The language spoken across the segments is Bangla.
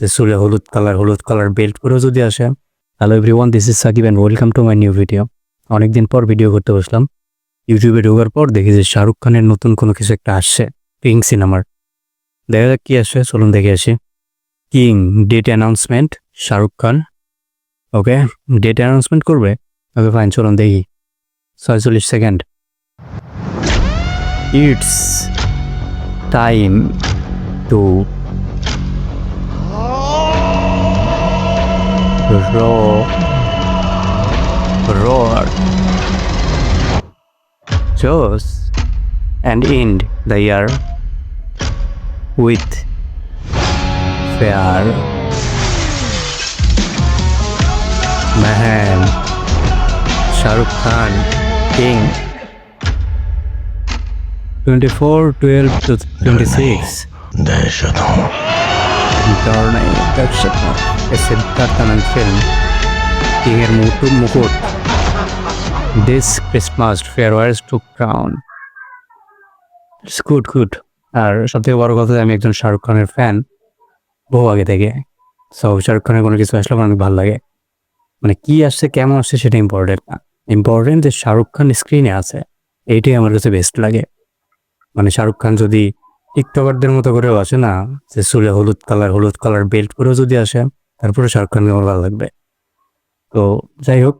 যে চুলে হলুদ কালার বেল্ট পরেও যদি আসে। Hello everyone, this is Sakib and welcome to my new video. অনেকদিন পর ভিডিও করতে বসলাম। ইউটিউবে ঢোকার পর দেখি যে শাহরুখ খানের নতুন কোনো কিছু একটা আসছে, পিঙ্ক সিনেমার। দেখা যাক কি আসে, চলুন দেখে আসি। King date announcement, Shahrukh Khan. ওকে, ডেট অ্যানাউন্সমেন্ট করবে। ওকে ফাইন, চলুন দেখি। 46 second. It's time to roar, chose and end the year with fair man Shahrukh Khan King 24/12/26 दहशत हूँ। a Siddhartha Anand film King এর মুকুট This Christmas farewells to crown. It's good. আর সবথেকে বড় কথা, আমি একজন শাহরুখ খানের ফ্যান বহু আগে থেকে। সো শাহরুখ খানের কোনো কিছু আসলে আমার অনেক ভালো লাগে। মানে কি আসছে, কেমন আসছে সেটা ইম্পর্টেন্ট না, ইম্পর্টেন্ট যে শাহরুখ খান স্ক্রিনে আছে, এইটাই আমার কাছে বেস্ট লাগে। মানে শাহরুখ খান যদি টিকটকারদের মতো করেও আসে না, যে চুলে হলুদ কালার বেল্ট পরেও যদি আসে, তারপরে শাহরুখ খানকে আমার ভালো লাগবে। তো যাই হোক,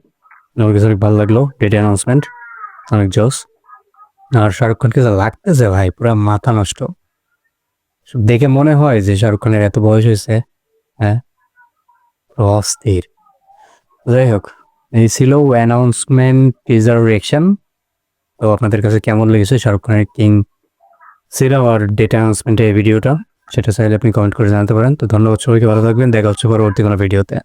আমার কাছে অনেক ভালো লাগলো ডেট অ্যানাউন্সমেন্ট, অনেক জোস। আর শাহরুখ খানকে যা লাগতেছে ভাই, পুরো মাথা নষ্ট। দেখে মনে হয় যে শাহরুখ খানের এত বয়স হয়েছে, হ্যাঁ, অস্থির। যাই হোক, এই ছিল অ্যানাউন্সমেন্ট টিজার রিঅ্যাকশন। তো আপনাদের কাছে কেমন লেগেছে শাহরুখ খানের কিং সিনেমা আর ডেট অ্যানাউন্সমেন্টের ভিডিওটা, সেটা চাইলে আপনি কমেন্ট করে জানাতে পারেন। তো ধন্যবাদ সবাইকে, ভালো থাকবেন, দেখা হচ্ছে পরবর্তী কোনো ভিডিওতে।